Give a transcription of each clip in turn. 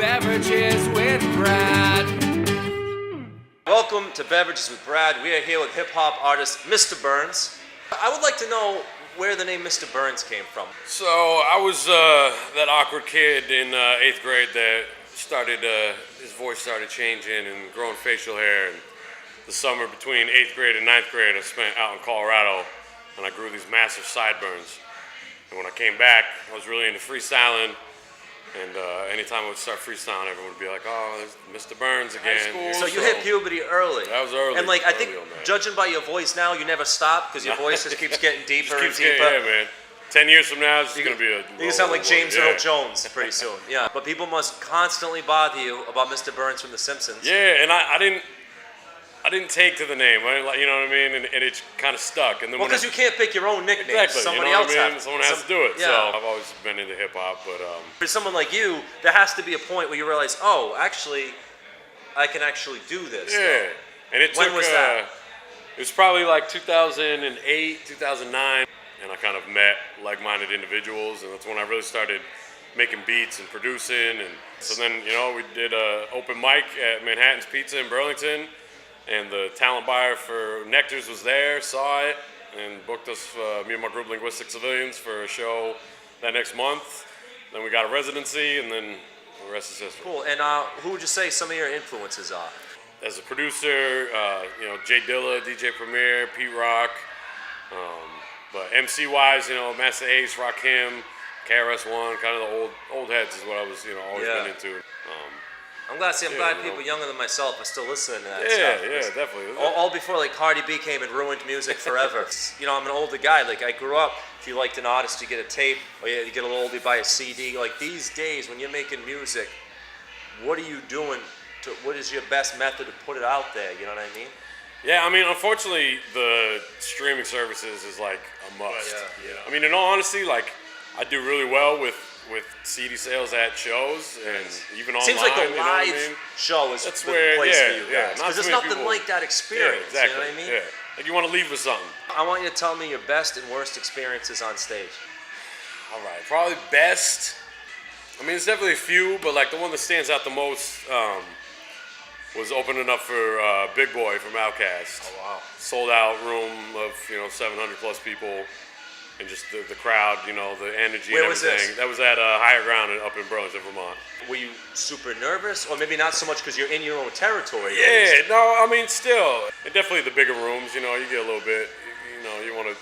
Beverages with Brad. Welcome to Beverages with Brad. We are here with hip-hop artist Mr. Burns. I would like to know where the name Mr. Burns came from. So I was that awkward kid in 8th grade that started, his voice started changing and growing facial hair. And the summer between 8th grade and 9th grade I spent out in Colorado, and I grew these massive sideburns. And when I came back, I was really into freestyling. And anytime I would start freestyling, everyone would be like, "Oh, there's Mr. Burns again." So you hit puberty early. That was early. And I think, judging by your voice now, you never stop because your voice just keeps getting deeper and deeper. Yeah, man. 10 years from now, it's just going to be a... You sound like James Earl Jones pretty soon. Yeah, but people must constantly bother you about Mr. Burns from The Simpsons. Yeah, and I didn't take to the name, you know what I mean? And it kind of stuck. And then because you can't pick your own nickname. Exactly. Somebody else Someone has to do it. Yeah. So I've always been into hip-hop, but... For someone like you, there has to be a point where you realize, oh, actually, I can actually do this. Yeah. Though. And it when took, was that? It was probably like 2008, 2009, and I kind of met like-minded individuals, and that's when I really started making beats and producing. And so then, we did an open mic at Manhattan's Pizza in Burlington, and the talent buyer for Nectar's was there, saw it, and booked us, me and my group, Linguistic Civilians, for a show that next month. Then we got a residency, and then the rest is history. Cool. And who would you say some of your influences are? As a producer, Jay Dilla, DJ Premier, Pete Rock. But MC-wise, Master Ace, Rakim, KRS-One, kind of the old heads is what I was, always been into. I'm glad people younger than myself are still listening to that stuff. Yeah, definitely. All before Cardi B came and ruined music forever. I'm an older guy. I grew up, if you liked an artist, you get a tape, or you get a little older, you buy a CD. These days, when you're making music, what are you doing? What is your best method to put it out there? You know what I mean? Yeah, the streaming services is a must. Yeah. In all honesty, I do really well with CD sales at shows and even online. Seems like the live show is the place for you guys. Because there's nothing like that experience. Yeah, exactly. You know what I mean? Yeah. You want to leave with something. I want you to tell me your best and worst experiences on stage. All right, probably best. It's definitely a few, but the one that stands out the most was opening up for Big Boy from Outkast. Oh wow! Sold out room of 700 plus people. And just the crowd, the energy Where and was everything. this? That was at Higher Ground up in Burlington, Vermont. Were you super nervous? Or maybe not so much because you're in your own territory? Yeah, still. And definitely the bigger rooms, you get a little bit, you want to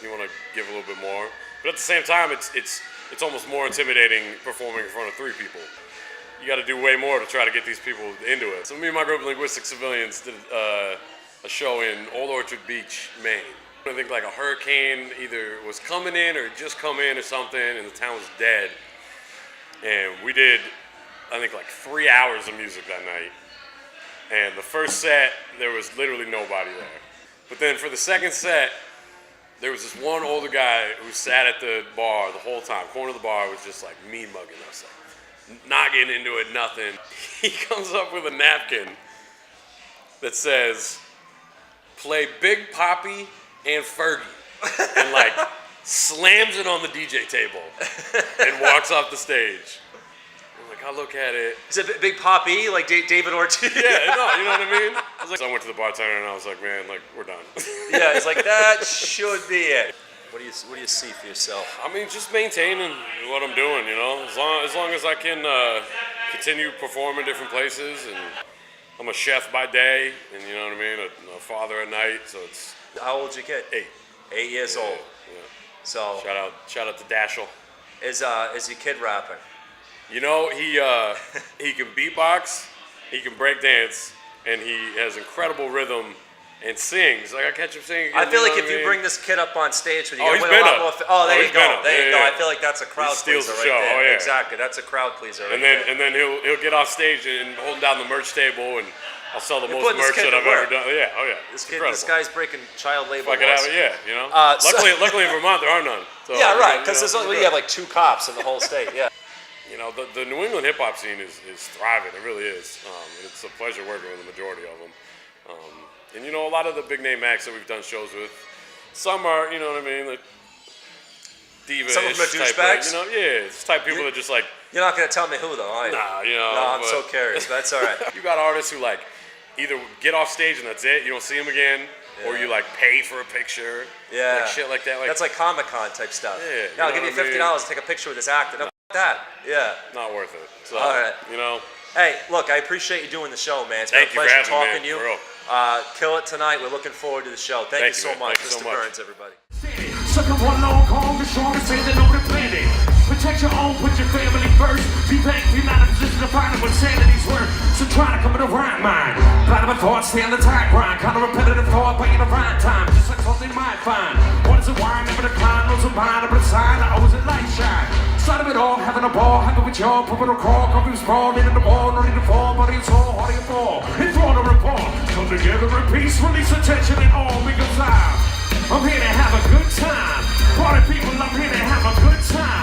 give a little bit more. But at the same time, it's almost more intimidating performing in front of 3 people. You got to do way more to try to get these people into it. So me and my group, Linguistic Civilians, did a show in Old Orchard Beach, Maine. I think a hurricane either was coming in or just come in or something, and the town was dead. And we did, I think 3 hours of music that night. And the first set, there was literally nobody there. But then for the second set, there was this one older guy who sat at the bar the whole time. Corner of the bar was just mean mugging us, not getting into it, nothing. He comes up with a napkin that says, "Play Big Papi and Fergie," and slams it on the DJ table and walks off the stage. I look at it. Is it Big Papi, like David Ortiz? Yeah, no, you know what I mean? So I went to the bartender and I was like, man, we're done. Yeah, it's that should be it. What do you see for yourself? Just maintaining what I'm doing, As long as I can continue performing different places, and I'm a chef by day, and you know what I mean, a father at night, so it's... How old's your kid? 8. 8 years old. Yeah. So shout out to Dashel. Is your kid rapping? He can beatbox, he can break dance, and he has incredible rhythm and sings. I catch him singing. I feel if you bring this kid up on stage with you, he's been up. There you go. There you go. I feel like that's a crowd steals pleaser the show. right there. Oh, yeah. Exactly, that's a crowd pleaser. And then he'll get off stage and hold down the merch table, and I'll sell the most merch that I've ever done. Yeah, oh yeah. This guy's breaking child labor laws. If I could have it, luckily in Vermont there are none. So, yeah, right. Because you have 2 cops in the whole state. Yeah. The New England hip hop scene is thriving. It really is. And it's a pleasure working with the majority of them. And a lot of the big name acts that we've done shows with, some are, diva. Some of them are type douchebags? of, it's type of people that just like, You're not gonna tell me who though, are you? nah, No, I'm so curious. But that's all right. You got artists who like either get off stage and that's it, you don't see them again, or you like pay for a picture, like shit like that. Like, that's like Comic-Con type stuff. Yeah, I'll give you $50 to take a picture with this actor. No, that. Yeah. not worth it. So, All right. Hey, look, I appreciate you doing the show, man. It's Thank been a you for pleasure having me, talking to you. man, for real. Kill it tonight. We're looking forward to the show. Thank you so man. much, Thank you so Mr. much. Burns, everybody. Sucker one long call, the strongest say that over the planet. Protect your own, put your family first. Be thankful, you're not in a position to find out what sanity's worth. So try to come in the right mind. Blind my thoughts, stay on the tight grind. Kind of repetitive thought, but in the right time. Just like something you might find. What is it, why? Never decline, no mind, but a sign. I always at light shine. Start of it all, having a ball, happy with y'all. Put it a crawl, coffee sprawl, in the ball, no need to fall, body and soul, hardy and fall. It's all to report. Come together in peace, release attention and all because I'm here to have a good time. Party people, I'm here to have a good time.